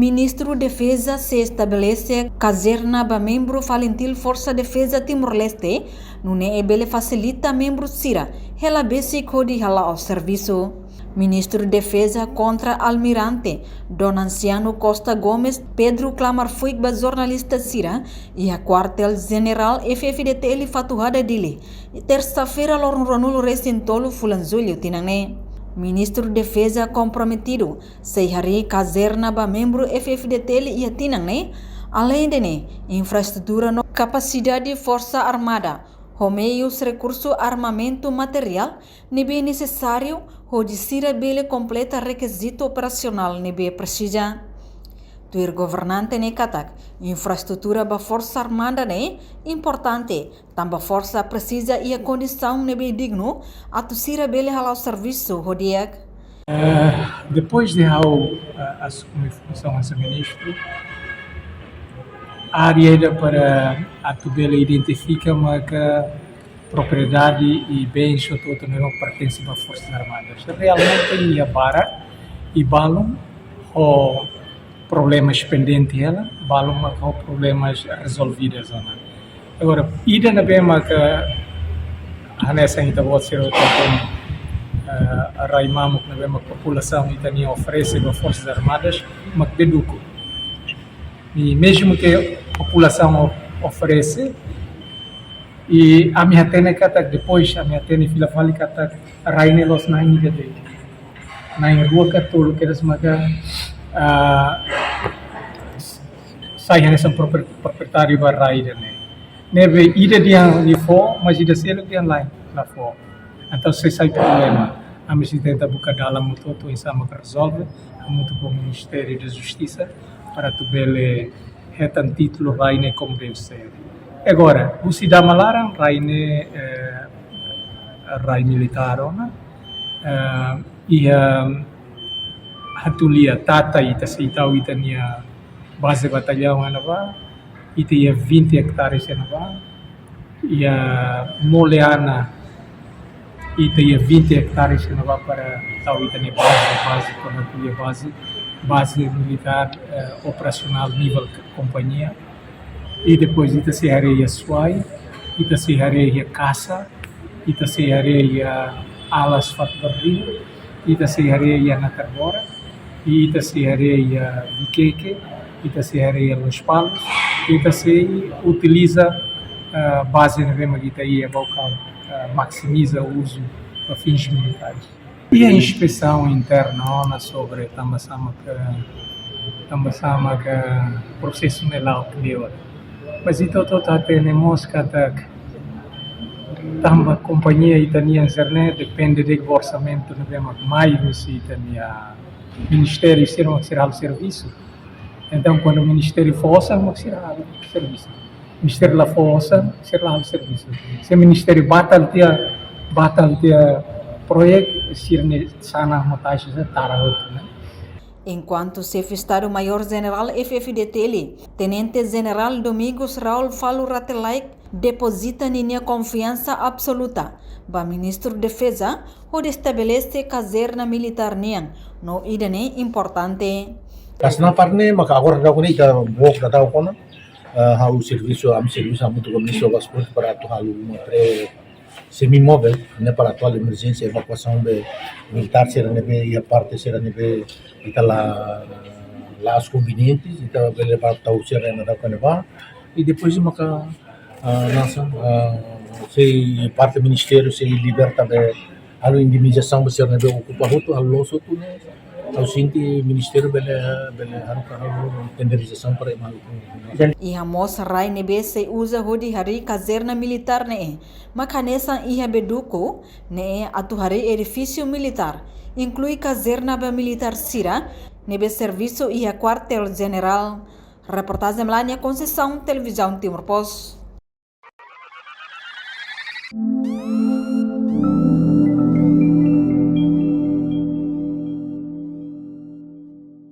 Ministro Defesa se estabelece caserna ba membro falentil Força Defesa Timor-Leste, nune ebele facilita membro Sira, ela basic hodi hala ao serviço. Ministro Defesa contra Almirante, Don Anciano Costa Gomes, Pedro clamar fuig ba jornalista Sira e a quartel-general FFDT fatuhada dele. Terça-feira lorun Ronulo Recentolo Fulanzulho tinane. Ministro Defesa comprometido, sei hari caserna ba membro FFDT e atinang ne, além de ne, infraestrutura no capacidade Força Armada, meios recurso armamento material, nebe necessário, onde sira bele completa requisito operacional nebe precisa. Tuir governante ne katak, infraestrutura ba Força Armada ne, importante, tamba força precisa e a condição nebe digno, atu sira bele halau serviço, hodiak. Depois de assumir função a ministro, a área para a tubela identifica que propriedade e bens todo não pertencem às Forças Armadas. Realmente ia para e balam ou problemas pendentes ela, balam ou problemas resolvidos ela. Agora, ida na bema que a nessa ainda pode ser outra a raimamo na bema população italiana oferece às Forças Armadas, mas que deduco. E mesmo que a população oferece, e a minha tene kata depois a minha tene fila fali kata raine los na inga de na rua katolo que das maga sai nessa proprietário ba raide né neve ida dia ali fo mas ida selo dia lá fo então se sai problema a mim se tenta buscar dalam todo isso a resolve muito com o Ministério da Justiça para tu bele retan título raine como deve ser. Agora, o cidadão malaram raine rai militar, e hatulia tata ita seitau ita nia base batalhão anava, ita ia 20 hectares anava, e a moleana ita ia 20 hectares anava para tau ita nia base quando hatulia base militar operacional nível companhia. E depois ita se areia suai, ita se areia caça, ita se areia alas fatbarri, ita se areia natarbora, ita se areia viqueque, ita se areia los palos, ita se utiliza base na vema ita ia vocal maximiza o uso para fins militares. E a inspeção interna sobre tambasama que processo nelau que deu. Mas então temos que a companhia italiana depende do orçamento de mais se italiana ministério ser o serviço. Então quando o ministério força será o serviço. O ministério da força será o serviço. Se o ministério batal projeto se sana montagem para outro, né? Enquanto chefe Estado-Maior-General FFDT, Tenente-General Domingos Raul Falo Ratelaik deposita minha confiança absoluta ba Ministro Defesa onde estabelece caserna militar niang no idane importante. Kasna parne maka agora da kuni ka bok da tao kono halu serviço muito ministro Gaspar para tu halu motre semi-móvel né para atual emergência evacuação de militar será nebe e a parte será nebe ita lá as convenientes ita levar tau será na da caneva e depois maka nossa se parte do ministério se liberta de a indenização ser nebe ocupa outro alonso tu né ao sinti ministério bele tenderização para mal Iha moça rai nebe se usa hodi hari caserna militar ne makanesa iha beduko ne atu hari edifício militar inclui caserna ba militar Sira nebe serviço iha quartel general. Reportagem Melania Conceição, Televisão Timor Post.